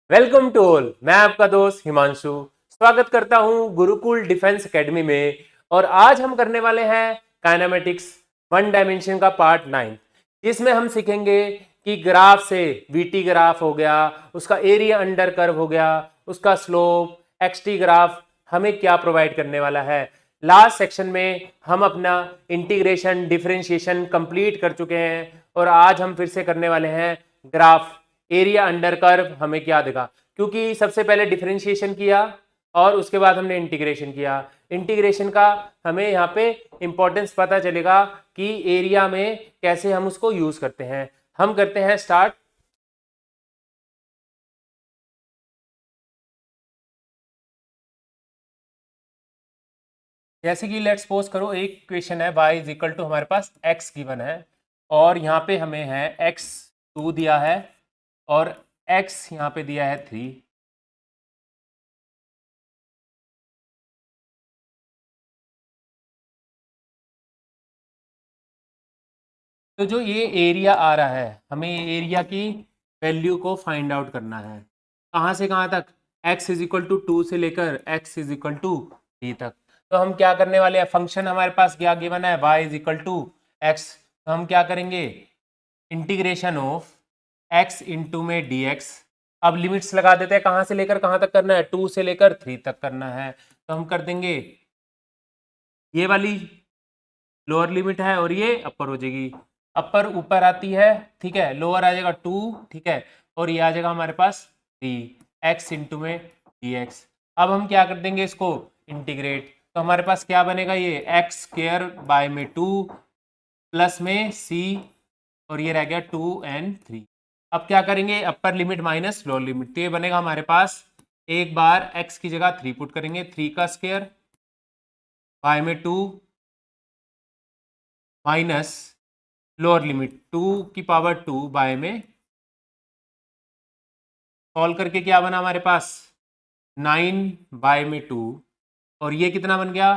Welcome to all. मैं आपका दोस्त हिमांशु स्वागत करता हूं गुरुकुल डिफेंस एकेडमी में। और आज हम करने वाले हैं काइनेमेटिक्स वन डायमेंशन का पार्ट 9, जिसमें हम सीखेंगे कि ग्राफ से वीटी ग्राफ हो गया, उसका एरिया अंडर कर्व हो गया, उसका स्लोप, एक्सटी ग्राफ हमें क्या प्रोवाइड करने वाला है। लास्ट सेक्शन में हम अपना इंटीग्रेशन डिफरेंशिएशन कंप्लीट कर चुके हैं और आज हम फिर से करने वाले हैं ग्राफ एरिया अंडर कर्व हमें क्या देगा, क्योंकि सबसे पहले डिफरेंशिएशन किया और उसके बाद हमने इंटीग्रेशन किया। इंटीग्रेशन का हमें यहाँ पे इंपॉर्टेंस पता चलेगा कि एरिया में कैसे हम उसको यूज करते हैं। हम करते हैं स्टार्ट। जैसे कि लेट्स सपोज करो एक क्वेश्चन है y इज इक्वल टू हमारे पास x गिवन है और यहाँ पे हमें है x2 दिया है और x यहाँ पे दिया है 3। तो जो ये एरिया आ रहा है, हमें एरिया की वैल्यू को फाइंड आउट करना है। कहाँ से कहाँ तक? x इज इक्वल टू 2 से लेकर x इज इक्वल टू 3 तक। तो हम क्या करने वाले हैं, फंक्शन हमारे पास क्या गिवन है, y is equal to x। तो हम क्या करेंगे, इंटीग्रेशन ऑफ x इंटू में dx। अब लिमिट्स लगा देते हैं, कहाँ से लेकर कहाँ तक करना है, 2 से लेकर 3 तक करना है। तो हम कर देंगे, ये वाली लोअर लिमिट है और ये अपर हो जाएगी। अपर ऊपर आती है, ठीक है, लोअर आ जाएगा 2, ठीक है, और ये आ जाएगा हमारे पास 3 x इंटू में dx। अब हम क्या कर देंगे, इसको इंटीग्रेट। तो हमारे पास क्या बनेगा, ये एक्स स्क्वायर बाय में 2 प्लस में c और ये रह गया 2 and 3। अब क्या करेंगे, upper limit minus lower limit, तो ये बनेगा हमारे पास, एक बार x की जगह 3 पुट करेंगे, 3 का स्क्वायर बाय में 2 माइनस लोअर लिमिट 2 की पावर 2 बाय में, सॉल्व करके क्या बना हमारे पास 9 बाय में 2 और ये कितना बन गया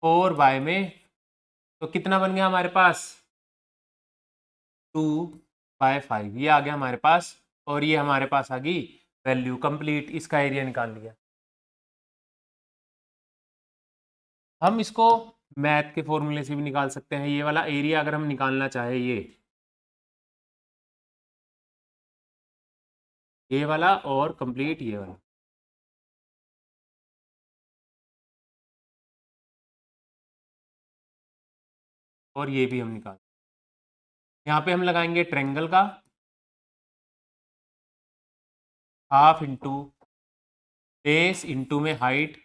4 बाय में, तो कितना बन गया हमारे पास 2/5। ये आ गया हमारे पास और ये हमारे पास आ गई वैल्यू कंप्लीट। इसका एरिया निकाल लिया। हम इसको मैथ के फॉर्मूले से भी निकाल सकते हैं। ये वाला एरिया अगर हम निकालना चाहे, ये वाला और कंप्लीट ये वाला, और ये भी हम निकाल, यहाँ पे हम लगाएंगे ट्रायंगल का हाफ इंटू बेस इंटू में हाइट,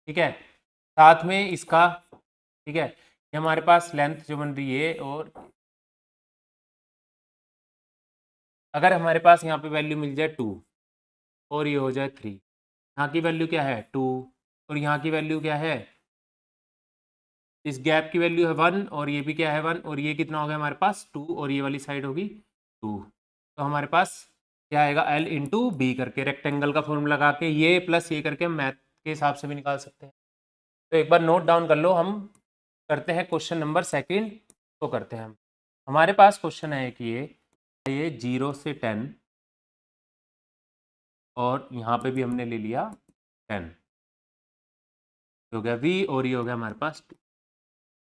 ठीक है, साथ में इसका, ठीक है, ये हमारे पास लेंथ जो बन रही है, और अगर हमारे पास यहाँ पे वैल्यू मिल जाए 2 और ये हो जाए 3, यहाँ की वैल्यू क्या है 2 और यहाँ की वैल्यू क्या है, इस गैप की वैल्यू है 1 और ये भी क्या है 1 और ये कितना हो गया हमारे पास 2 और ये वाली साइड होगी 2। तो हमारे पास क्या आएगा, L इंटू बी करके रेक्टेंगल का फॉर्मूला लगा के ये प्लस ये करके मैथ के हिसाब से भी निकाल सकते हैं। तो एक बार नोट डाउन कर लो। हम करते हैं क्वेश्चन नंबर सेकंड को करते हैं हम। हमारे पास क्वेश्चन है कि ये 0 से 10 और यहाँ पे भी हमने ले लिया 10, हो गया v और ये हो गया हमारे पास 2,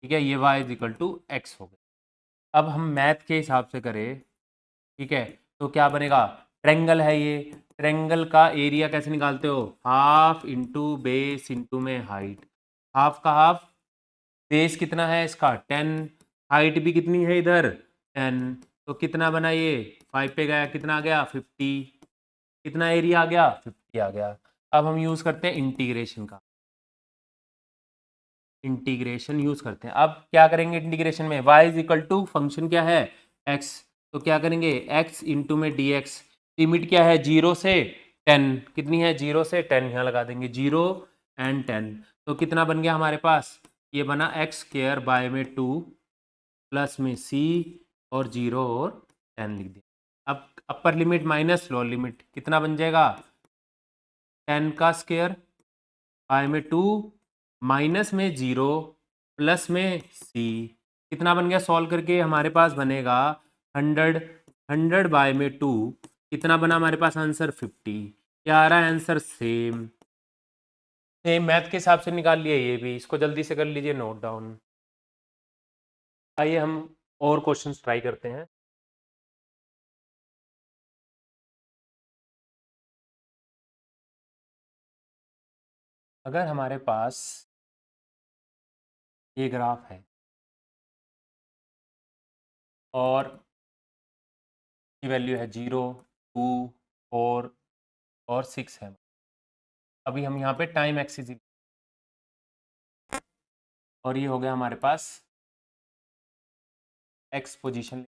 ठीक है, ये y is equal to x हो गया। अब हम मैथ के हिसाब से करें, ठीक है, तो क्या बनेगा, ट्रायंगल है ये, ट्रायंगल का एरिया कैसे निकालते हो, हाफ इंटू बेस इंटू में हाइट। हाफ का हाफ, बेस कितना है इसका 10, हाइट भी कितनी है इधर 10, तो कितना बना ये 5 पे गया, कितना आ गया 50, कितना एरिया आ गया 50 आ गया। अब हम यूज़ करते हैं इंटीग्रेशन का, इंटीग्रेशन यूज़ करते हैं। अब क्या करेंगे इंटीग्रेशन में, y is equal to function क्या है x, तो क्या करेंगे x इंटू में dx, लिमिट क्या है 0 से 10, कितनी है 0 से 10, यहाँ लगा देंगे 0 and 10, तो कितना बन गया हमारे पास, ये बना x स्क्वायर बाय में 2 प्लस में c और 0 और 10 लिख दिया। अब upper limit minus lower limit कितना बन जाएगा, 10 का स्क्वायर बाय में 2 माइनस में 0 प्लस में c, कितना बन गया, सॉल्व करके हमारे पास बनेगा 100 बाय में 2, कितना बना हमारे पास आंसर 50। क्या आ रहा है आंसर? सेम सेम मैथ के हिसाब से निकाल लिया ये भी, इसको जल्दी से कर लीजिए नोट डाउन। आइए हम और क्वेश्चंस ट्राई करते हैं। अगर हमारे पास ये ग्राफ है और की वैल्यू है 0, 2, 4 और 6 है। अभी हम यहाँ पे टाइम एक्सिस और ये हो गया हमारे पास एक्स पोजीशन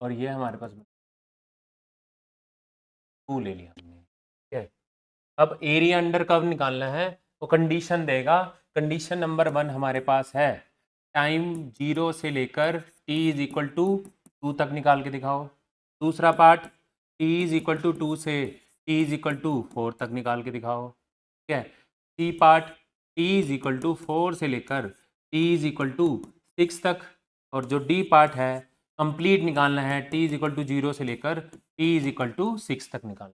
और ये हमारे पास 2 ले लिया हमने। ठीक है, अब एरिया अंडर कर्व निकालना है तो कंडीशन देगा। कंडीशन नंबर 1 हमारे पास है टाइम 0 से लेकर t इज इक्वल टू 2 तक निकाल के दिखाओ। दूसरा part t is equal to 2 से t इज इक्वल टू 4 तक निकाल के दिखाओ। ठीक है, C part t is equal to 4 से लेकर t इज इक्वल टू 6 तक, और जो डी पार्ट है कंप्लीट निकालना है t इज इक्वल टू 0 से लेकर t इज इक्वल टू 6 तक निकालना।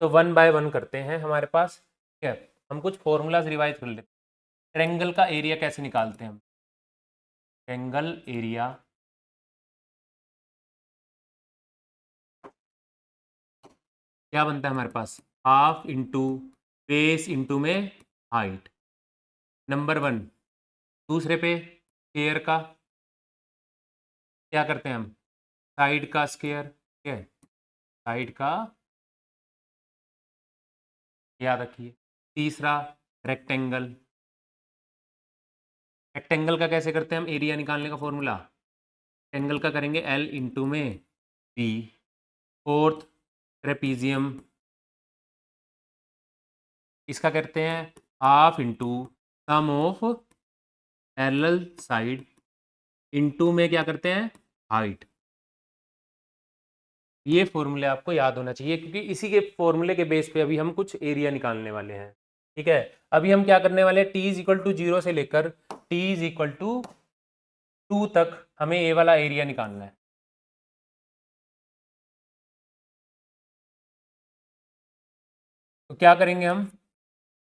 तो 1 बाय 1 करते हैं हमारे पास। ठीक है, हम कुछ फॉर्मूलाज रिवाइज कर लेते हैं। ट्रायंगल का एरिया कैसे निकालते हैं हम? ट्रायंगल एरिया क्या बनता है हमारे पास? हाफ इंटू बेस इंटू में हाइट, नंबर 1। दूसरे पे स्क्वायर का क्या करते हैं हम? साइड का स्क्वायर। ठीक है, साइड का याद रखिए। तीसरा रेक्टेंगल। रेक्टेंगल का कैसे करते हैं हम एरिया निकालने का फॉर्मूला? रेक्टेंगल का करेंगे एल इंटू में बी। फोर्थ ट्रेपीजियम, इसका करते हैं half into sum of parallel side into में क्या करते हैं? हाइट। ये फॉर्मूले आपको याद होना चाहिए क्योंकि इसी के फॉर्मूले के बेस पे अभी हम कुछ एरिया निकालने वाले हैं। ठीक है, अभी हम क्या करने वाले हैं? टी इज इक्वल टू 0 से लेकर टी इज इक्वल टू 2 तक हमें ए वाला एरिया निकालना है। तो क्या करेंगे हम?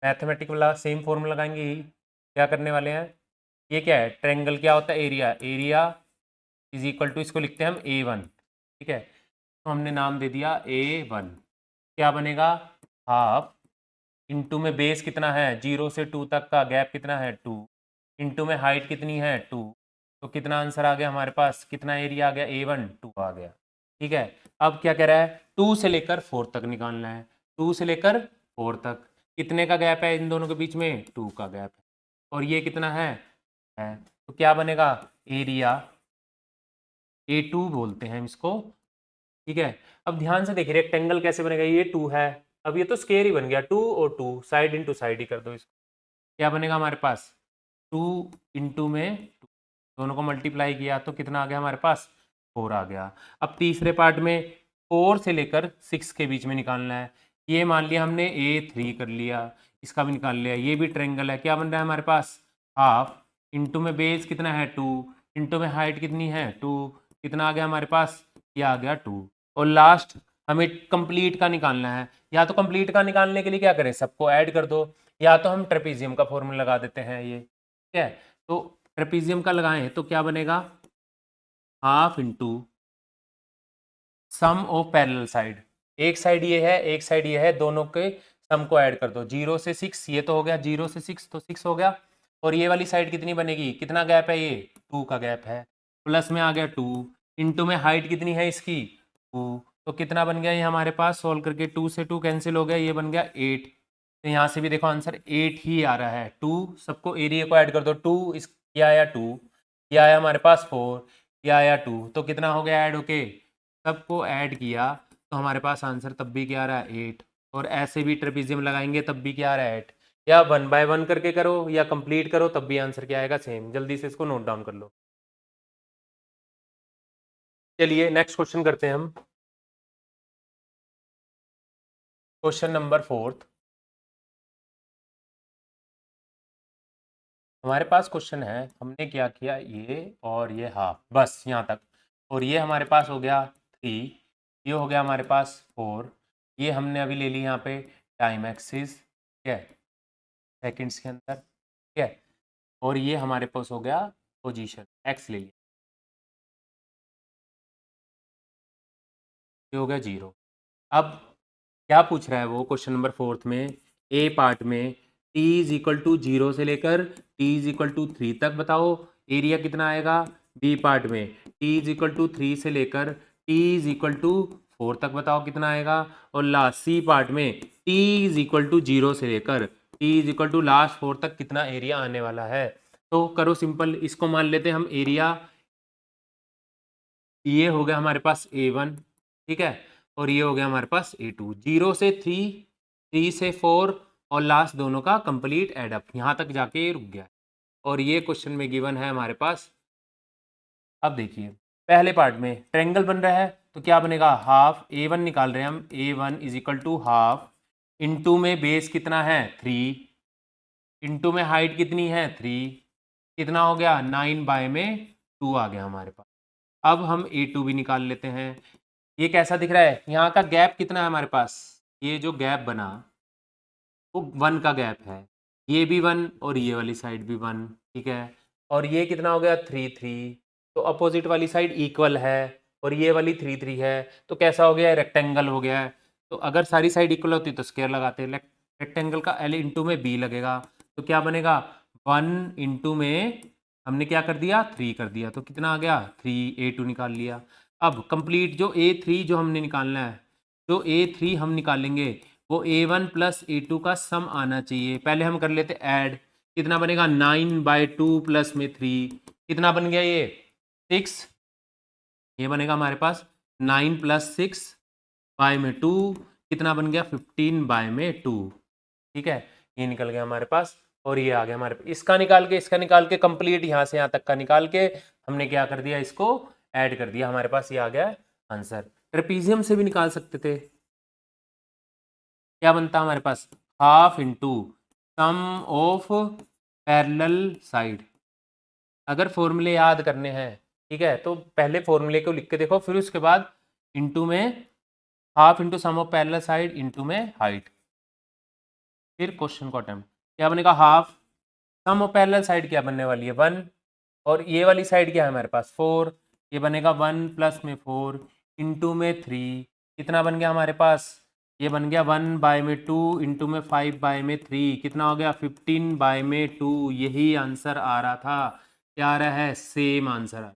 मैथमेटिक वाला सेम फॉर्मूला लगाएंगे ही। क्या करने वाले हैं? ये क्या है? ट्रायंगल क्या होता है? Area. Area is equal to, इसको लिखते हैं हम A1। ठीक है, तो हमने नाम दे दिया A1। क्या बनेगा? हाफ इंटू में बेस कितना है? 0 से 2 तक का गैप कितना है? 2 इंटू में हाइट कितनी है? 2। तो कितना आंसर आ गया हमारे पास? कितना एरिया आ गया? A1 2 आ गया। ठीक है, अब क्या कह रहा है? 2 से लेकर 4 तक निकालना है। 2 से लेकर 4 तक कितने का गैप है इन दोनों के बीच में? 2 का गैप है। और ये कितना है? तो क्या बनेगा? एरिया A2 बोलते हैं हम इसको। ठीक है, अब ध्यान से देखिए रेक्टेंगल कैसे बनेगा। ये 2 है, अब ये तो स्क्वायर ही बन गया। 2 और 2 साइड इंटू साइड ही कर दो इसको। क्या बनेगा हमारे पास? 2 इंटू में 2, दोनों को मल्टीप्लाई किया तो कितना आ गया हमारे पास? 4 आ गया। अब तीसरे पार्ट में 4 से लेकर 6 के बीच में निकालना है। ये मान लिया हमने A3 कर लिया, इसका भी निकाल लिया। ये भी ट्रायंगल है। क्या बन रहा है हमारे पास? हाफ इंटू में बेस कितना है? 2 इंटू में हाइट कितनी है? 2। कितना आ गया हमारे पास? ये आ गया 2। और लास्ट हमें कंप्लीट का निकालना है। या तो कंप्लीट का निकालने के लिए क्या करें? सबको ऐड कर दो, या तो हम ट्रेपीजियम का फॉर्मूला लगा देते हैं। ये ठीक है, तो ट्रेपीजियम का लगाएं तो क्या बनेगा? Half into sum of parallel side. एक साइड ये है, एक साइड ये है, दोनों के सम को ऐड कर दो। 0 से 6 ये तो हो गया, 0 से 6 तो 6 हो गया। और ये वाली साइड कितनी बनेगी? कितना गैप है? ये 2 का गैप है। प्लस में आ गया 2 इंटू में हाइट कितनी है इसकी? 2। तो कितना बन गया ये हमारे पास? सोल्व करके 2 से 2 कैंसिल हो गया, ये बन गया 8। तो यहाँ से भी देखो आंसर 8 ही आ रहा है। 2 सबको एरिया को ऐड कर दो। 2 इस ये आया 2, ये आया हमारे पास 4, ये आया 2। तो कितना हो गया ऐड होके? सबको ऐड किया तो हमारे पास आंसर तब भी क्या आ रहा है? 8। और ऐसे भी ट्रेपीजियम लगाएंगे तब भी क्या आ रहा है? 8। या 1 बाय 1 करके करो या कंप्लीट करो तब भी आंसर क्या आएगा? सेम। जल्दी से इसको नोट डाउन कर लो। चलिए नेक्स्ट क्वेश्चन करते हैं हम। Question number 4। हमारे पास क्वेश्चन है, हमने क्या किया? ये और ये हाफ, बस यहाँ तक। और ये हमारे पास हो गया 3, ये हो गया हमारे पास 4, ये हमने अभी ले ली यहाँ पे टाइम एक्सिस, ठीक है, सेकेंड्स के अंदर, ठीक है, और ये हमारे पास हो गया पोजीशन एक्स ले लिया, ये हो गया 0। अब क्या पूछ रहा है वो क्वेश्चन नंबर 4 में, ए पार्ट में t इज इक्वल टू 0 से लेकर t इज इक्वल टू 3 तक बताओ एरिया कितना आएगा। बी पार्ट में t इज इक्वल टू 3 से लेकर t इज इक्वल टू 4 तक बताओ कितना आएगा। और लास्ट सी पार्ट में t इज इक्वल टू 0 से लेकर t is equal to last 4 तक कितना एरिया आने वाला है। तो करो सिंपल, इसको मान लेते हैं हम एरिया, ये हो गया हमारे पास A1, ठीक है, और ये हो गया हमारे पास A2। 0 से 3, 3 से 4 और लास्ट दोनों का कंप्लीट एडअप, यहाँ तक जाके ये रुक गया। और ये क्वेश्चन में गिवन है हमारे पास। अब देखिए पहले पार्ट में ट्रायंगल बन रहा है तो क्या बनेगा, हाफ A1 निकाल रहे हैं हम, A1 is equal to half, into में बेस कितना है 3, इंटू में हाइट कितनी है 3, कितना हो गया 9 बाय में 2 आ गया हमारे पास। अब हम A2 भी निकाल लेते हैं। ये कैसा दिख रहा है, यहाँ का गैप कितना है हमारे पास, ये जो गैप बना वो 1 का गैप है, ये भी 1 और ये वाली साइड भी 1, ठीक है, और ये कितना हो गया 3 3, तो अपोजिट वाली साइड इक्वल है और ये वाली 3 3 है, तो कैसा हो गया रेक्टेंगल हो गया है। तो अगर सारी साइड इक्वल होती तो स्क्वायर लगाते हैं, रेक्टेंगल का L इंटू में B लगेगा, तो क्या बनेगा 1 इंटू में हमने क्या कर दिया 3 कर दिया, तो कितना आ गया 3, A2 निकाल लिया। अब कंप्लीट जो A3 जो हमने निकालना है, जो A3 हम निकालेंगे वो A1 प्लस A2 का सम आना चाहिए। पहले हम कर लेते ऐड, कितना बनेगा 9 बाई 2 प्लस में 3, कितना बन गया ये 6, ये बनेगा हमारे पास 9 प्लस 6 बाय में 2, कितना बन गया 15 बाय में 2, ठीक है, ये निकल गया हमारे पास। और ये आ गया हमारे पास, इसका निकाल के कंप्लीट यहाँ से यहाँ तक का निकाल के हमने क्या कर दिया, इसको ऐड कर दिया, हमारे पास ये आ गया आंसर। ट्रेपीजियम से भी निकाल सकते थे, क्या बनता हमारे पास half into sum of parallel side. अगर फॉर्मूले याद करने हैं, ठीक है, तो पहले फॉर्मूले को लिख के देखो, फिर उसके बाद इंटू में half into sum of parallel side into में हाइट, फिर क्वेश्चन को अटेम्प्ट, क्या बनेगा half, sum of parallel side क्या बनने वाली है 1, और ये वाली साइड क्या है हमारे पास 4, ये बनेगा 1 प्लस में 4 इंटू में 3, कितना बन गया हमारे पास, ये बन गया 1 बाय में 2 इंटू में 5 बाय में 3, कितना हो गया 15 बाय में 2। यही आंसर आ रहा था, क्या आ रहा है सेम आंसर आ,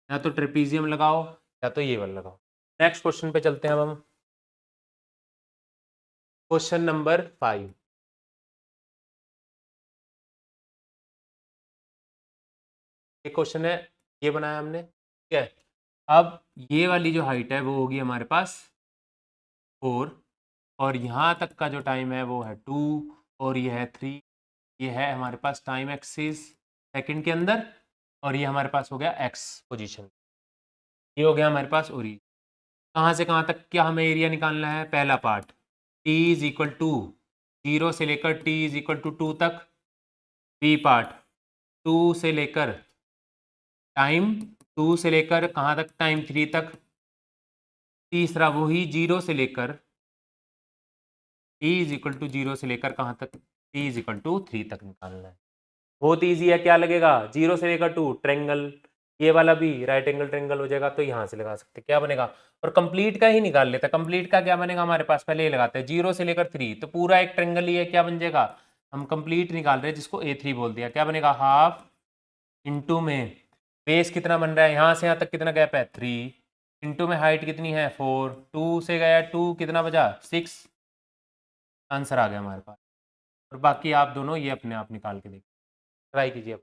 या तो ट्रेपीजियम लगाओ या तो ये वाला लगाओ। नेक्स्ट क्वेश्चन पे चलते हैं अब हम, क्वेश्चन नंबर 5। ये क्वेश्चन है, ये बनाया हमने, ठीक है। अब ये वाली जो हाइट है वो होगी हमारे पास 4, और यहाँ तक का जो टाइम है वो है 2, और ये है 3, ये है हमारे पास टाइम एक्सिस सेकंड के अंदर, और ये हमारे पास हो गया एक्स पोजीशन, ये हो गया हमारे पास ओरिजिन। कहाँ से कहाँ तक क्या हमें एरिया निकालना है, पहला part t is equal to 0 से लेकर t इज इक्वल टू 2 तक, बी पार्ट 2 से लेकर टाइम 2 से लेकर कहाँ तक टाइम 3 तक, तीसरा वही 0 से लेकर t इज इक्वल टू 0 से लेकर कहाँ तक t इज इक्वल टू 3 तक निकालना है। बहुत ईजी है, क्या लगेगा 0 से लेकर 2 ट्रेंगल, ये वाला भी राइट एंगल ट्रेंगल हो जाएगा, तो यहाँ से लगा सकते क्या बनेगा। और कंप्लीट का ही निकाल लेते हैं, कंप्लीट का क्या बनेगा हमारे पास, पहले ये लगाते हैं 0 से लेकर 3, तो पूरा एक ट्रेंगल ही है, क्या बन जाएगा, हम कंप्लीट निकाल रहे हैं जिसको A3 बोल दिया, क्या बनेगा हाफ इंटू में बेस कितना बन रहा है, यहाँ से यहाँ तक कितना गैप है 3, इंटू में हाइट कितनी है 4, 2 से गया 2, कितना बचा 6, आंसर आ गया हमारे पास। और बाकी आप दोनों ये अपने आप निकाल के देखिए, ट्राई कीजिए।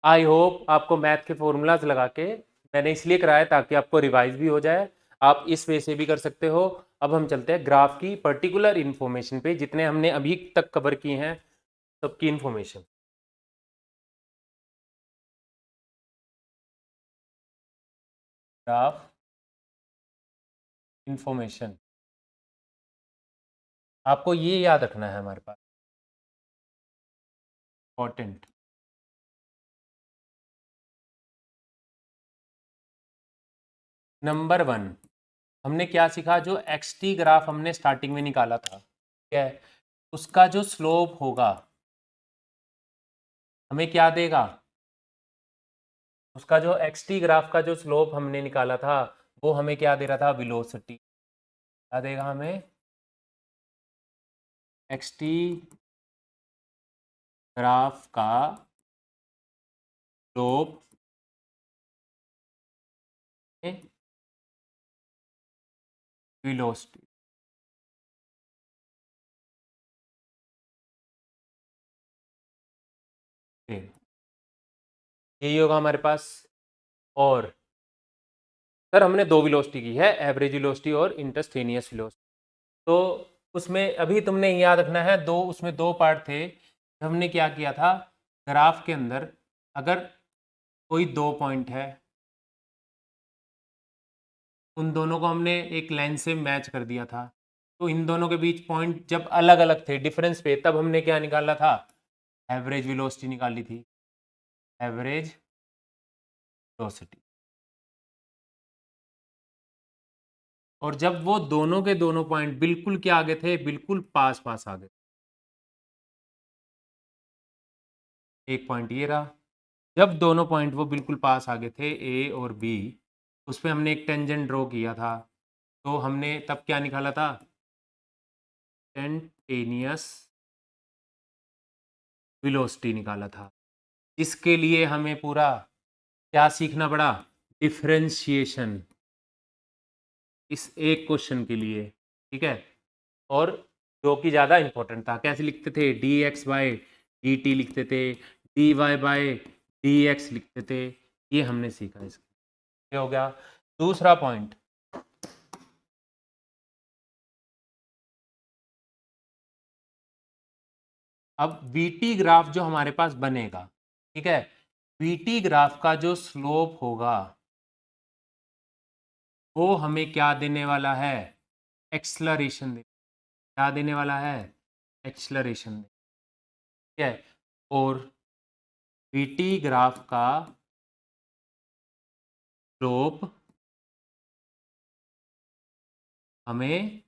आई होप आपको मैथ के फॉर्मूलाज लगा के, मैंने इसलिए कराया ताकि आपको रिवाइज भी हो जाए, आप इस वे से भी कर सकते हो। अब हम चलते हैं ग्राफ की पर्टिकुलर इन्फॉर्मेशन पे, जितने हमने अभी तक कवर किए हैं सबकी इन्फॉर्मेशन। ग्राफ इन्फॉर्मेशन आपको ये याद रखना है हमारे पास, इंपॉर्टेंट। नंबर 1 हमने क्या सीखा, जो xt ग्राफ हमने स्टार्टिंग में निकाला था, ठीक है, उसका जो स्लोप होगा हमें क्या देगा, उसका जो xt ग्राफ का जो स्लोप हमने निकाला था वो हमें क्या दे रहा था, वेलोसिटी। क्या देगा हमें, xt ग्राफ का स्लोप वेलोसिटी। यही होगा हमारे पास। और सर हमने दो वेलोसिटी की है, एवरेज वेलोसिटी और इंस्टेंटेनियस वेलोसिटी। तो उसमें अभी तुमने याद रखना है, दो उसमें दो पार्ट थे। हमने क्या किया था, ग्राफ के अंदर अगर कोई दो पॉइंट है, उन दोनों को हमने एक लाइन से मैच कर दिया था, तो इन दोनों के बीच पॉइंट जब अलग अलग थे डिफरेंस पे, तब हमने क्या निकाला था, एवरेज वेलोसिटी निकाली थी, एवरेज वेलोसिटी। और जब वो दोनों के दोनों पॉइंट बिल्कुल क्या आगे थे, बिल्कुल पास पास आ गए। एक पॉइंट ये रहा, जब दोनों पॉइंट वो बिल्कुल पास आ गए थे ए और बी, उस पर हमने एक टेंजेंट ड्रॉ किया था, तो हमने तब क्या निकाला था, इंस्टेंटेनियस वेलोसिटी निकाला था। इसके लिए हमें पूरा क्या सीखना पड़ा, डिफरेंशिएशन, इस एक क्वेश्चन के लिए, ठीक है। और जो कि ज़्यादा इंपॉर्टेंट था, कैसे लिखते थे, D X by D T लिखते थे, D Y by D X लिखते थे, ये हमने सीखा। इसका ये हो गया। दूसरा पॉइंट, अब वीटी ग्राफ जो हमारे पास बनेगा, ठीक है, वीटी ग्राफ का जो स्लोप होगा वो हमें क्या देने वाला है, एक्सलरेशन दे, क्या देने वाला है, एक्सलरेशन, ठीक है। और वीटी ग्राफ का स्लोप हमें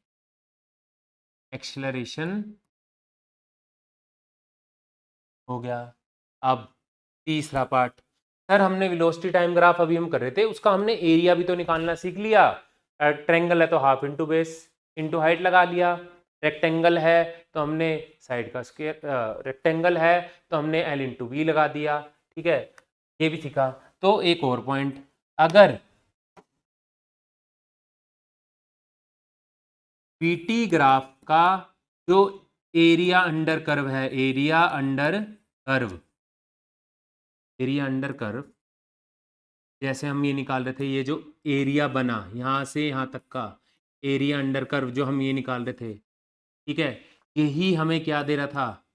एक्सलरेशन हो गया। अब तीसरा पार्ट, सर हमने वेलोसिटी टाइम ग्राफ अभी हम कर रहे थे, उसका हमने एरिया भी तो निकालना सीख लिया। ट्रेंगल है तो half into base into height लगा लिया, रेक्टेंगल है तो हमने साइड का स्क्वायर, रेक्टेंगल है तो हमने एल इंटू बी लगा दिया, ठीक है, ये भी सीखा। तो एक और पॉइंट, अगर पीटी ग्राफ का जो एरिया अंडर कर्व है, area under curve, area under curve, जैसे हम ये निकाल रहे थे, ये जो एरिया बना यहाँ से यहाँ तक का एरिया अंडर कर्व जो हम ये निकाल रहे थे, ठीक है, यही हमें क्या दे रहा था,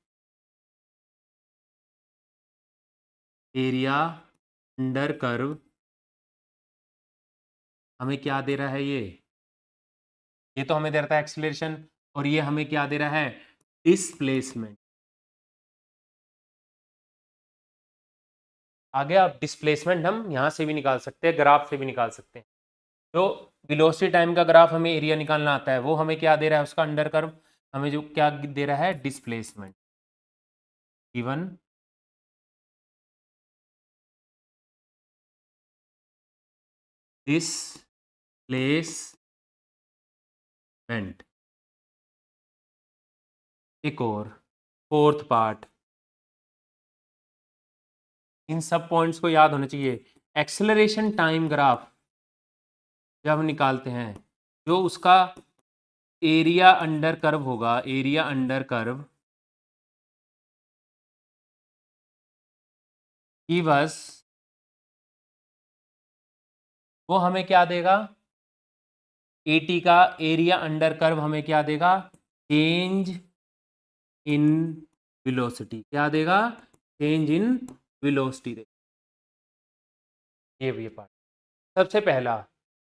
एरिया अंडर कर्व हमें क्या दे रहा है, ये तो हमें दे रहा था एक्सीलरेशन, और ये हमें क्या दे रहा है, डिस्प्लेसमेंट। आगे आप डिस्प्लेसमेंट हम यहाँ से भी निकाल सकते हैं, ग्राफ से भी निकाल सकते हैं। तो वेलोसिटी टाइम का ग्राफ हमें एरिया निकालना आता है, वो हमें क्या दे रहा है, उसका अंडर कर्व हमें जो क्या दे रहा है, डिस्प्लेसमेंट गिवन डिस्प्लेसमेंट। एक और फोर्थ पार्ट, इन सब पॉइंट्स को याद होना चाहिए। एक्सेलरेशन टाइम ग्राफ जब हम निकालते हैं, जो उसका एरिया अंडर कर्व होगा, एरिया अंडर कर्व की बस वो हमें क्या देगा, एटी का एरिया अंडर कर्व हमें क्या देगा, चेंज इन वेलोसिटी, क्या देगा, चेंज इन वेलोसिटी देगा। ये पार्ट, सबसे पहला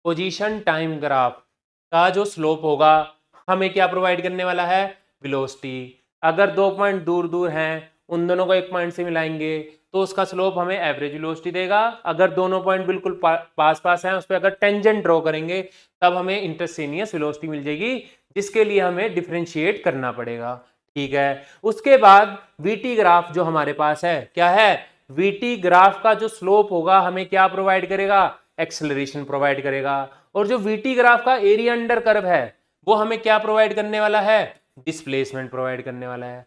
पोजीशन टाइम ग्राफ का जो स्लोप होगा हमें क्या प्रोवाइड करने वाला है, वेलोसिटी। अगर दो पॉइंट दूर दूर हैं उन दोनों को एक पॉइंट से मिलाएंगे तो उसका स्लोप हमें एवरेज वेलोसिटी देगा। अगर दोनों पॉइंट बिल्कुल पास पास हैं, उस पर अगर टेंजेंट ड्रॉ करेंगे तब हमें इंटरसेनियस वेलोसिटी मिल जाएगी, जिसके लिए हमें डिफरेंशिएट करना पड़ेगा। ठीक है, उसके बाद वीटी ग्राफ जो हमारे पास है, क्या है, वीटी ग्राफ का जो स्लोप होगा हमें क्या प्रोवाइड करेगा, एक्सेलरेशन प्रोवाइड करेगा। और जो वीटी ग्राफ का एरिया अंडर कर्व है वो हमें क्या प्रोवाइड करने वाला है, डिस्प्लेसमेंट प्रोवाइड करने वाला है।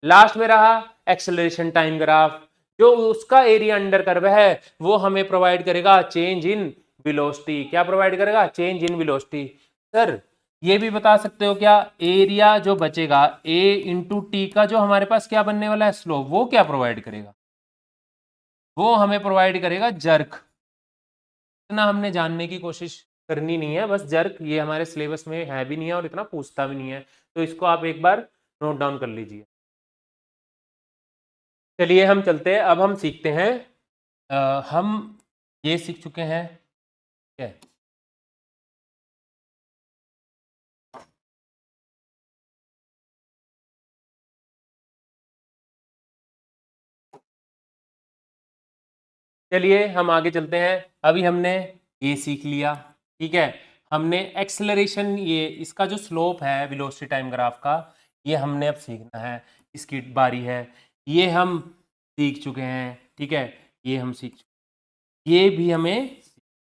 लास्ट में रहा एक्सेलरेशन टाइम ग्राफ, जो उसका एरिया अंडर कर्व है वो हमें प्रोवाइड करेगा चेंज इन वेलोसिटी। क्या प्रोवाइड करेगा, चेंज इन वेलोसिटी। सर ये भी बता सकते हो क्या, एरिया जो बचेगा a इंटू टी का जो हमारे पास क्या बनने वाला है स्लोप, वो क्या प्रोवाइड करेगा, वो हमें प्रोवाइड करेगा जर्क। इतना हमने जानने की कोशिश करनी नहीं है, बस जर्क ये हमारे सिलेबस में है भी नहीं है और इतना पूछता भी नहीं है, तो इसको आप एक बार नोट डाउन कर लीजिए। चलिए हम चलते हैं, अब हम सीखते हैं, हम ये सीख चुके हैं, ठीक है। चलिए हम आगे चलते हैं। अभी हमने ये सीख लिया, ठीक है। हमने एक्सेलरेशन, ये इसका जो स्लोप है वेलोसिटी टाइम ग्राफ का, ये हमने अब सीखना है, इसकी बारी है। ये हम सीख चुके हैं, ठीक है, ये हम सीख चुके, ये भी हमें,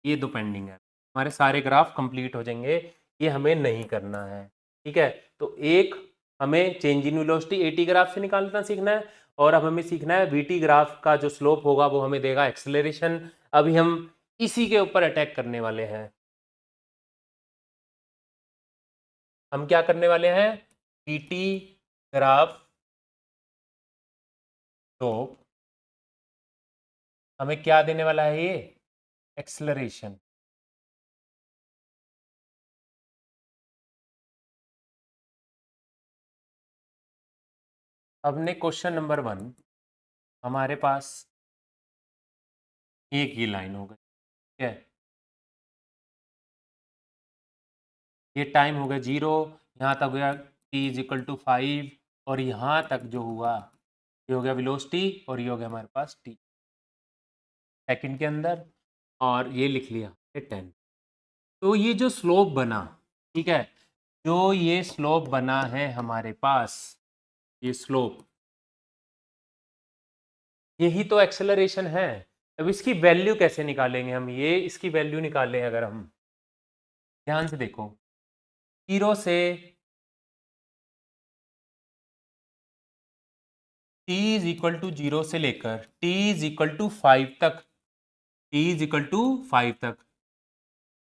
ये दो पेंडिंग है, हमारे सारे ग्राफ कंप्लीट हो जाएंगे, ये हमें नहीं करना है, ठीक है। तो एक हमें change in velocity eighty graph से निकालना सीखना है, और अब हमें सीखना है वीटी ग्राफ का जो स्लोप होगा वो हमें देगा एक्सेलरेशन। अभी हम इसी के ऊपर अटैक करने वाले हैं। हम क्या करने वाले हैं, वीटी ग्राफ स्लोप हमें क्या देने वाला है, ये एक्सेलरेशन। हमने क्वेश्चन नंबर 1 हमारे पास एक ही लाइन हो गई, ठीक है, ये टाइम हो गया 0, यहाँ तक हो गया t इज इक्वल टू 5, और यहाँ तक जो हुआ ये हो गया वेलोसिटी, और ये हो गया हमारे पास t सेकंड के अंदर, और ये लिख लिया ये 10। तो ये जो स्लोप बना, ठीक है, जो ये स्लोप बना है हमारे पास, ये स्लोप, यही तो एक्सेलरेशन है। अब इसकी वैल्यू कैसे निकालेंगे हम, ये इसकी वैल्यू निकालें अगर हम, ध्यान से देखो, 0 से t इज इक्वल टू 0 से लेकर t इज इक्वल टू 5 तक, t इज इक्वल टू 5 तक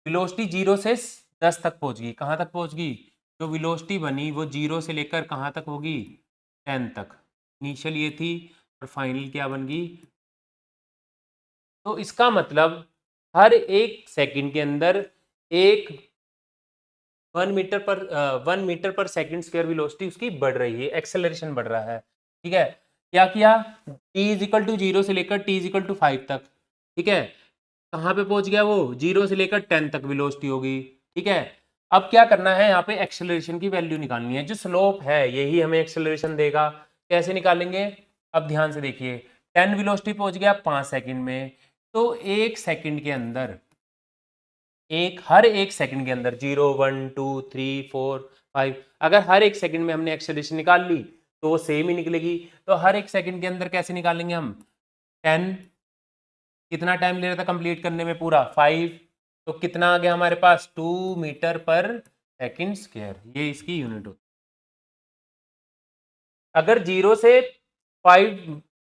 वेलोसिटी 0 से 10 तक पहुंच गई। कहाँ तक पहुंच गई, जो वेलोसिटी बनी वो 0 से लेकर कहाँ तक होगी, 10 तक। इनिशियल ये थी और फाइनल क्या बन गई। तो इसका मतलब हर एक सेकंड के अंदर एक 1 मीटर पर सेकंड स्क्वायर वेलोसिटी उसकी बढ़ रही है, एक्सेलरेशन बढ़ रहा है, ठीक है। क्या किया, t इज इक्वल टू 0 से लेकर t इज इक्वल टू 5 तक, ठीक है, कहाँ पे पहुंच गया वो, 0 से लेकर 10 तक वेलोसिटी होगी, ठीक है। अब क्या करना है, यहाँ पे एक्सेलरेशन की वैल्यू निकालनी है, जो स्लोप है यही हमें एक्सेलरेशन देगा। कैसे निकालेंगे, अब ध्यान से देखिए, 10 वेलोसिटी पहुंच गया 5 सेकंड में, तो एक सेकंड के अंदर, हर एक सेकंड के अंदर 0 1 2 3 4 5, अगर हर एक सेकंड में हमने एक्सेलरेशन निकाल ली तो वो सेम ही निकलेगी। तो हर एक सेकंड के अंदर कैसे निकालेंगे हम, 10, कितना टाइम ले रहा था कंप्लीट करने में, पूरा 5, तो कितना आ गया हमारे पास, 2 मीटर पर सेकंड स्क्वायर, ये इसकी यूनिट होती है। अगर 0 से 5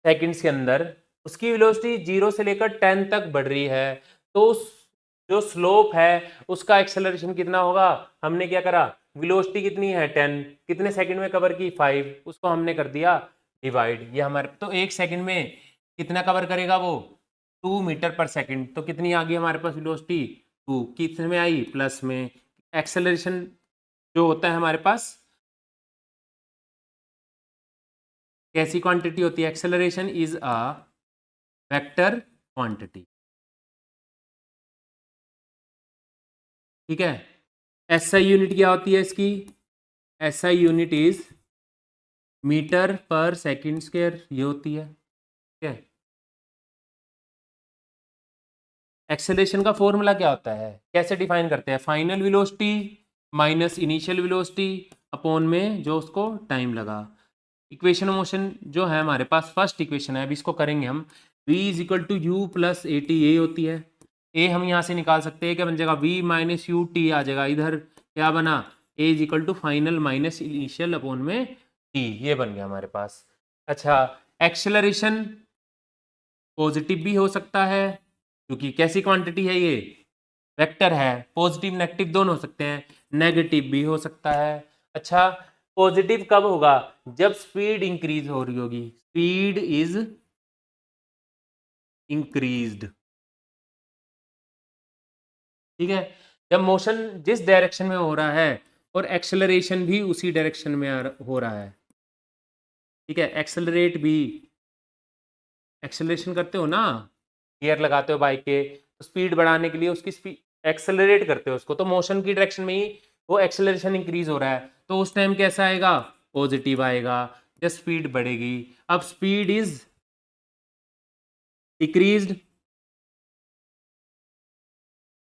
सेकंड्स के अंदर उसकी वेलोसिटी 0 से लेकर 10 तक बढ़ रही है, तो उस जो स्लोप है उसका एक्सेलरेशन कितना होगा। हमने क्या करा, वेलोसिटी कितनी है 10, कितने सेकंड में कवर की 5, उसको हमने कर दिया डिवाइड, ये हमारे, तो एक सेकंड में कितना कवर करेगा वो, 2 मीटर पर सेकंड, तो कितनी आ गई हमारे पास वेलोसिटी, 2, कितने में आई, प्लस में। एक्सेलरेशन जो होता है हमारे पास कैसी क्वांटिटी होती है, acceleration is a vector quantity, ठीक है। एसआई यूनिट क्या होती है इसकी, एसआई यूनिट इज मीटर पर सेकंड स्क्वायर ये होती है, ठीक है। एक्सेलरेशन का फॉर्मूला क्या होता है, कैसे डिफाइन करते हैं, final velocity minus initial velocity upon में जो उसको टाइम लगा। इक्वेशन ऑफ मोशन जो है हमारे पास फर्स्ट इक्वेशन है, अभी इसको करेंगे हम। v is equal to U plus A T ये होती है। ए हम यहाँ से निकाल सकते हैं, क्या बन जाएगा, v माइनस यू टी आ जाएगा इधर, क्या बना, a is equal to final minus initial upon में टी, ये बन गया हमारे पास। अच्छा, एक्सेलरेशन पॉजिटिव भी हो सकता है, क्योंकि कैसी क्वांटिटी है ये, वेक्टर है, पॉजिटिव नेगेटिव दोनों हो सकते हैं, नेगेटिव भी हो सकता है। अच्छा, पॉजिटिव कब होगा, जब स्पीड इंक्रीज हो रही होगी, स्पीड इज इंक्रीज्ड, ठीक है। जब मोशन जिस डायरेक्शन में हो रहा है और एक्सेलरेशन भी उसी डायरेक्शन में हो रहा है, ठीक है। एक्सेलरेट भी, एक्सेलरेशन करते हो ना, गियर लगाते हो बाइक के, तो स्पीड बढ़ाने के लिए उसकी स्पीड एक्सेलरेट करते हो उसको, तो मोशन की डायरेक्शन में ही वो एक्सेलरेशन इंक्रीज हो रहा है, तो उस टाइम कैसा आएगा, पॉजिटिव आएगा, जब स्पीड बढ़ेगी। अब स्पीड इज डिक्रीज्ड,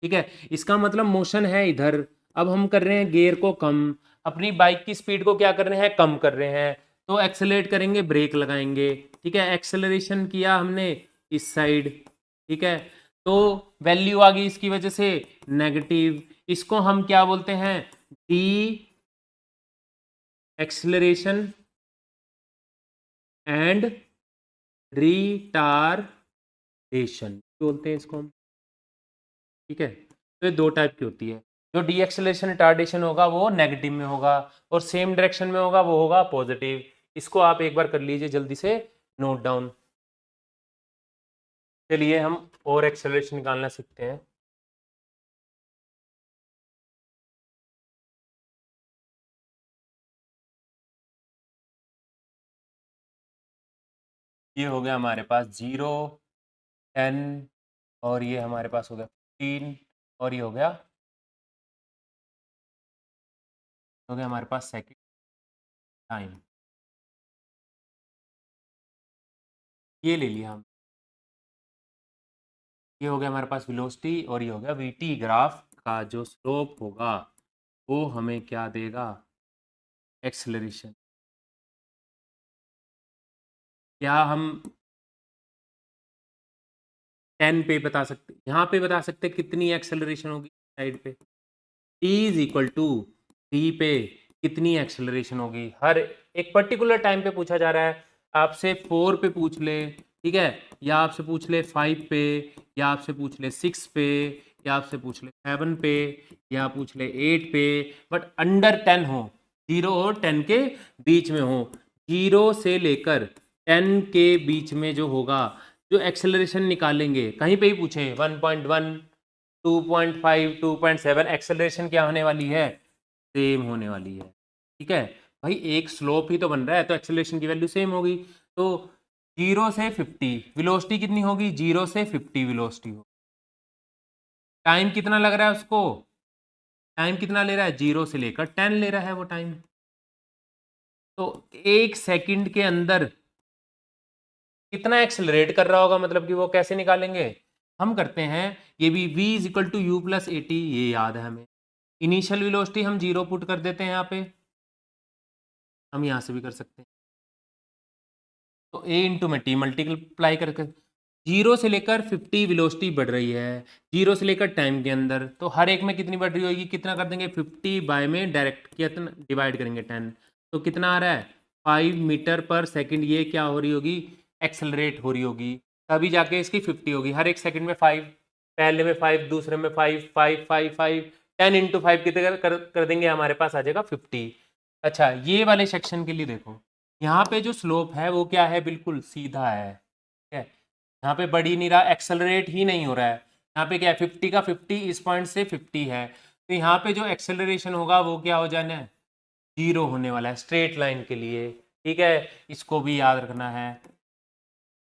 ठीक है, इसका मतलब मोशन है इधर, अब हम कर रहे हैं गियर को कम, अपनी बाइक की स्पीड को क्या कर रहे हैं, कम कर रहे हैं, तो एक्सेलरेट करेंगे, ब्रेक लगाएंगे, ठीक है। एक्सेलरेशन किया हमने इस साइड, ठीक है, तो वैल्यू आ गई इसकी वजह से नेगेटिव, इसको हम क्या बोलते हैं, डी एक्सेलरेशन एंड रिटार्डेशन बोलते हैं इसको हम, ठीक है। तो ये दो टाइप की होती है, जो डी एक्सेलरेशन रिटार्डेशन होगा वो नेगेटिव में होगा, और सेम डायरेक्शन में होगा वो होगा पॉजिटिव। इसको आप एक बार कर लीजिए जल्दी से नोट डाउन। चलिए हम और एक्सेलरेशन निकालना सीखते हैं। ये हो गया हमारे पास 0, 10, और ये हमारे पास हो गया 15, और ये हो गया हमारे पास सेकंड टाइम, ये ले लिया हम। ये हो गया हमारे पास वेलोसिटी, और ये हो गया वीटी। ग्राफ का जो स्लोप होगा वो हमें क्या देगा, एक्सेलरेशन। क्या हम 10 पे बता सकते, यहाँ पे बता सकते कितनी एक्सेलरेशन होगी साइड पे, T is equal to T पे कितनी एक्सेलरेशन होगी, हर एक पर्टिकुलर टाइम पे पूछा जा रहा है, आपसे 4 पे पूछ ले, ठीक है, या आपसे पूछ ले 5 पे, या आपसे पूछ ले 6 पे, या आपसे पूछ ले 7 पे, या पूछ ले 8 पे, बट अंडर 10 हो, 0 और 10 के बीच में हो, 0 से लेकर 10 के बीच में जो होगा, जो एक्सेलरेशन निकालेंगे, कहीं पे ही पूछे 1.1, 2.5, 2.7, एक्सेलरेशन क्या होने वाली है, सेम होने वाली है, ठीक है। भाई एक स्लोप ही तो बन रहा है, तो एक्सेलरेशन की वैल्यू सेम होगी। तो 0 से 50 वेलोसिटी कितनी होगी, 0 से 50 वेलोसिटी हो, टाइम कितना लग रहा है उसको, टाइम कितना ले रहा है, 0 से लेकर 10 ले रहा है वो टाइम, तो 1 सेकंड के अंदर कितना एक्सेलरेट कर रहा होगा, मतलब कि वो कैसे निकालेंगे, हम करते हैं, ये भी v is equal to U plus A T, ये याद है हमें। इनिशियल वेलोसिटी हम 0 पुट कर देते हैं यहाँ पे, हम यहाँ से भी कर सकते हैं, तो a इंटू में टी मल्टीप्लाई करके, 0 से लेकर 50 वेलोसिटी बढ़ रही है, 0 से लेकर टाइम के अंदर, तो हर एक में कितनी बढ़ रही होगी, कितना कर देंगे, 50 बाय में डायरेक्ट कितना डिवाइड करेंगे 10, तो कितना आ रहा है, 5 मीटर पर सेकंड, ये क्या हो रही होगी, एक्सेलरेट हो रही होगी, तभी जाके इसकी 50 होगी, हर एक सेकंड में 5, पहले में 5, दूसरे में 5, 5, 5, 5, 10 इंटू 5 कितने कर देंगे, हमारे पास आ जाएगा 50। अच्छा, ये वाले सेक्शन के लिए देखो, यहाँ पे जो स्लोप है वो क्या है, बिल्कुल सीधा है, ठीक है, यहाँ पे बढ़ ही नहीं रहा, एक्सेलरेट ही नहीं हो रहा है, यहाँ पे क्या है, 50 का 50 इस पॉइंट से 50 है, तो यहाँ पे जो एक्सेलरेशन होगा वो क्या हो जाना है, 0 होने वाला है स्ट्रेट लाइन के लिए, ठीक है, इसको भी याद रखना है,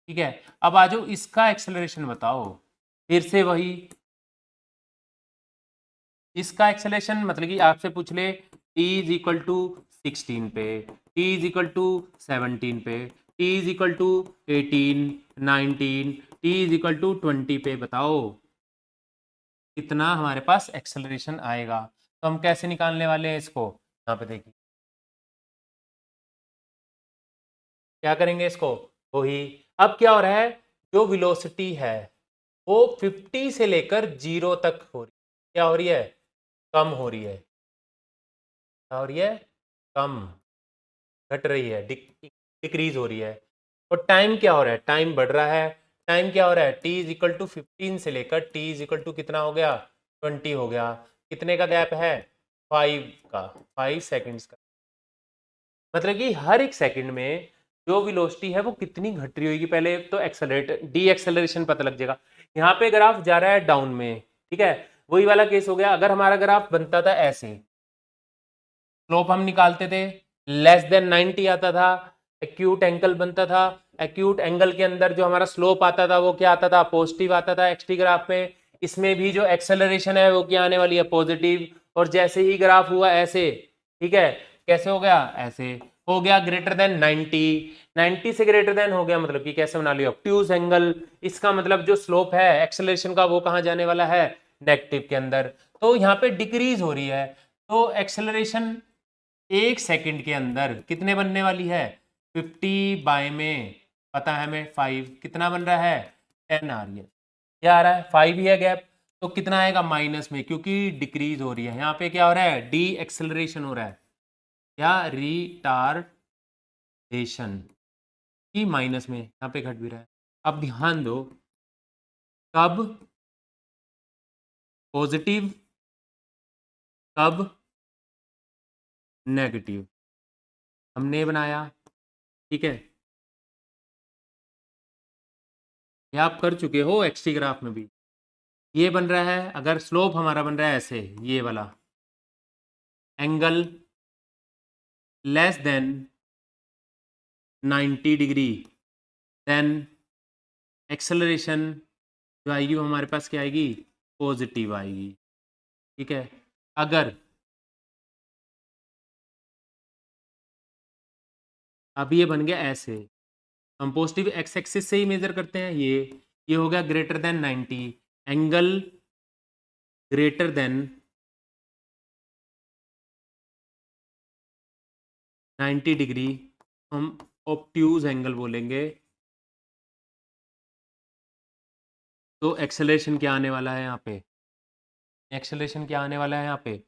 ठीक है। अब आ जाओ इसका एक्सेलरेशन बताओ, फिर से वही, इसका एक्सेलरेशन मतलब कि आपसे पूछ ले t इज इक्वल टू 16 पे, टी इज इक्वल टू 17 पे, T is equal to 18, 19, T is equal to 20 पे बताओ कितना हमारे पास एक्सेलरेशन आएगा। तो हम कैसे निकालने वाले हैं इसको, यहाँ पे देखिए क्या करेंगे इसको, वही अब क्या हो रहा है, जो वेलोसिटी है वो 50 से लेकर 0 तक हो रही है, क्या हो रही है, कम हो रही है, क्या हो रही है, कम, घट रही है, डिक्रीज हो रही है। और टाइम क्या हो रहा है, टाइम बढ़ रहा है, टाइम क्या हो रहा है, टी इज इक्वल टू 15 से लेकर टी इज इक्वल टू कितना हो गया, 20 हो गया, कितने का गैप है, 5 का, 5 सेकेंड्स का, मतलब कि हर एक सेकंड में जो वेलोसिटी है वो कितनी घट रही होगी, पहले तो एक्सेलरेट डी एक्सेलरेशन पता लग जाएगा। यहाँ पे ग्राफ जा रहा है डाउन में, ठीक है, वही वाला केस हो गया। अगर हमारा ग्राफ बनता था ऐसे, स्लोप हम निकालते थे, लेस देन 90 आता था, एक्यूट एंगल बनता था, एक्यूट एंगल के अंदर जो हमारा स्लोप आता था वो क्या आता था, पॉजिटिव आता था एक्सटी ग्राफ में। इसमें भी जो एक्सेलरेशन है वो क्या आने वाली है, पॉजिटिव। और जैसे ही ग्राफ हुआ ऐसे, ठीक है, कैसे हो गया, ऐसे हो गया, ग्रेटर देन 90, 90 से ग्रेटर देन हो गया, मतलब कि कैसे बना लिया, ऑब्ट्यूज एंगल। इसका मतलब जो स्लोप है एक्सेलरेशन का वो कहाँ जाने वाला है, नेगेटिव के अंदर। तो यहाँ पे डिक्रीज हो रही है, तो एक्सेलरेशन एक सेकंड के अंदर कितने बनने वाली है, 50 बाय में पता है हमें 5, कितना बन रहा है, 10 आ रही है, क्या आ रहा है, 5 ही है गैप, तो कितना आएगा माइनस में, क्योंकि डिक्रीज हो रही है। यहाँ पे क्या हो रहा है, डी एक्सेलरेशन हो रहा है या रिटार्डेशन की माइनस में, यहाँ पे घट भी रहा है। अब ध्यान दो, कब पॉजिटिव कब नेगेटिव, हमने बनाया, ठीक है, ये आप कर चुके हो एक्सटी ग्राफ में भी। ये बन रहा है, अगर स्लोप हमारा बन रहा है ऐसे, ये वाला angle less than 90 degree, then acceleration जो आएगी वो हमारे पास क्या आएगी, पॉजिटिव आएगी, ठीक है। अगर अब ये बन गया ऐसे, हम पॉजिटिव एक्स एक्सिस से ही मेजर करते हैं, ये हो गया greater than 90, angle greater than 90 degree हम ऑब्ट्यूज एंगल बोलेंगे। तो एक्सेलरेशन क्या आने वाला है यहाँ पे, एक्सेलरेशन क्या आने वाला है यहाँ पे,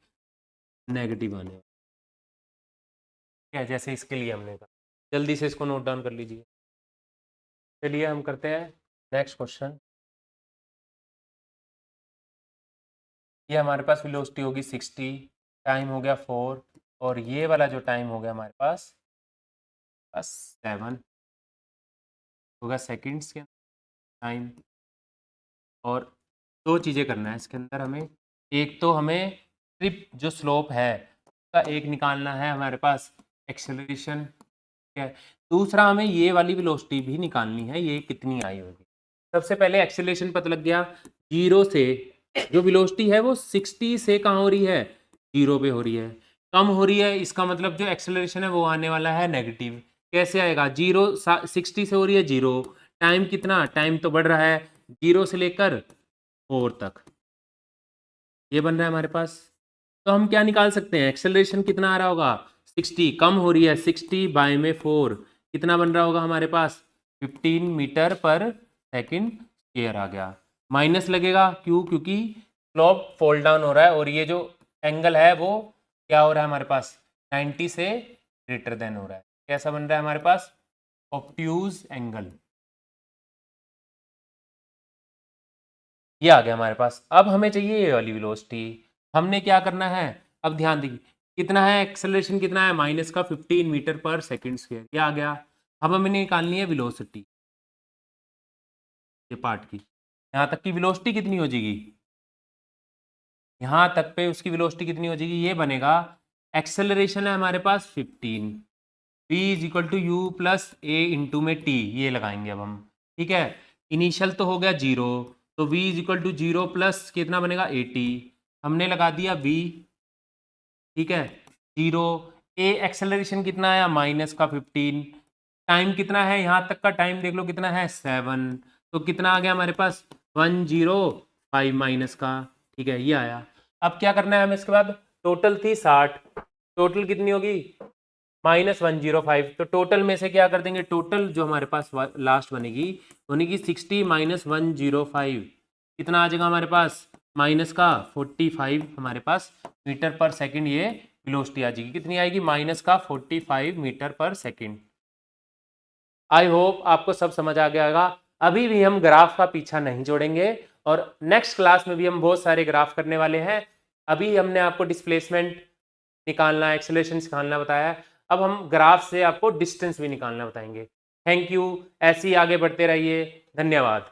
नेगेटिव आने वाला है, जैसे इसके लिए हमने कहा। जल्दी से इसको नोट डाउन कर लीजिए। चलिए हम करते हैं नेक्स्ट क्वेश्चन। ये हमारे पास वेलोसिटी होगी 60, टाइम हो गया 4, और ये वाला जो टाइम हो गया हमारे पास 7 होगा सेकंड्स के टाइम। और दो चीज़ें करना है इसके अंदर हमें, एक तो हमें ट्रिप जो स्लोप है उसका एक निकालना है हमारे पास एक्सेलरेशन, ठीक है, दूसरा हमें ये वाली वेलोसिटी भी निकालनी है, ये कितनी आई होगी। सबसे पहले एक्सेलरेशन पता लग गया, 0 से जो वेलोसिटी है वो 60 से कहाँ हो रही है, 0 पे हो रही है, कम हो रही है, इसका मतलब जो एक्सेलरेशन है वो आने वाला है नेगेटिव। कैसे आएगा, 60 से हो रही है 0, टाइम कितना, टाइम तो बढ़ रहा है 0 से लेकर 4 तक, ये बन रहा है हमारे पास। तो हम क्या निकाल सकते हैं, एक्सेलरेशन कितना आ रहा होगा, 60, कम हो रही है 60 बाय में 4, कितना बन रहा होगा हमारे पास, 15 मीटर पर सेकंड स्क्वायर आ गया। माइनस लगेगा क्यों, क्योंकि स्लोप फॉल डाउन हो रहा है, और ये जो एंगल है वो क्या हो रहा है हमारे पास, 90 से ग्रेटर देन हो रहा है। कैसा बन रहा है हमारे पास, ऑब्ट्यूज एंगल, ये आ गया हमारे पास। अब हमें चाहिए ये वाली वेलोसिटी, हमने क्या करना है, अब ध्यान दीजिए कितना है एक्सेलरेशन, कितना है माइनस का 15 मीटर पर सेकंड स्क्वायर, ये आ गया। अब हमें निकालनी है वेलोसिटी, ये पार्ट की, यहाँ तक की वेलोसिटी कितनी हो जाएगी, यहाँ तक पे उसकी वेलोसिटी कितनी हो जाएगी, ये बनेगा, एक्सेलरेशन है हमारे पास 15, v is equal to U plus A into में टी, ये लगाएंगे अब हम, ठीक है। इनिशियल तो हो गया 0, तो v is equal to 0 plus कितना बनेगा 80, हमने लगा दिया v, ठीक है, 0, ए एक्सेलरेशन कितना आया -15, टाइम कितना है यहाँ तक का टाइम देख लो कितना है 7, तो कितना आ गया हमारे पास 105 माइनस का, ठीक है ये आया। अब क्या करना है हमें इसके बाद, टोटल थी 60, टोटल कितनी होगी -105, तो टोटल में से क्या कर देंगे, टोटल जो हमारे पास लास्ट बनेगी 60 माइनस 105, कितना आ जाएगा हमारे पास माइनस का 45 हमारे पास मीटर पर सेकंड, ये वेलोसिटी आ जाएगी, कितनी आएगी माइनस का 45 मीटर पर सेकंड। आई होप आपको सब समझ आ गया होगा। अभी भी हम ग्राफ का पीछा नहीं छोड़ेंगे और नेक्स्ट क्लास में भी हम बहुत सारे ग्राफ करने वाले हैं। अभी हमने आपको डिस्प्लेसमेंट निकालना, एक्सेलरेशन निकालना बताया है, अब हम ग्राफ से आपको डिस्टेंस भी निकालना बताएंगे। थैंक यू, ऐसे ही आगे बढ़ते रहिए, धन्यवाद।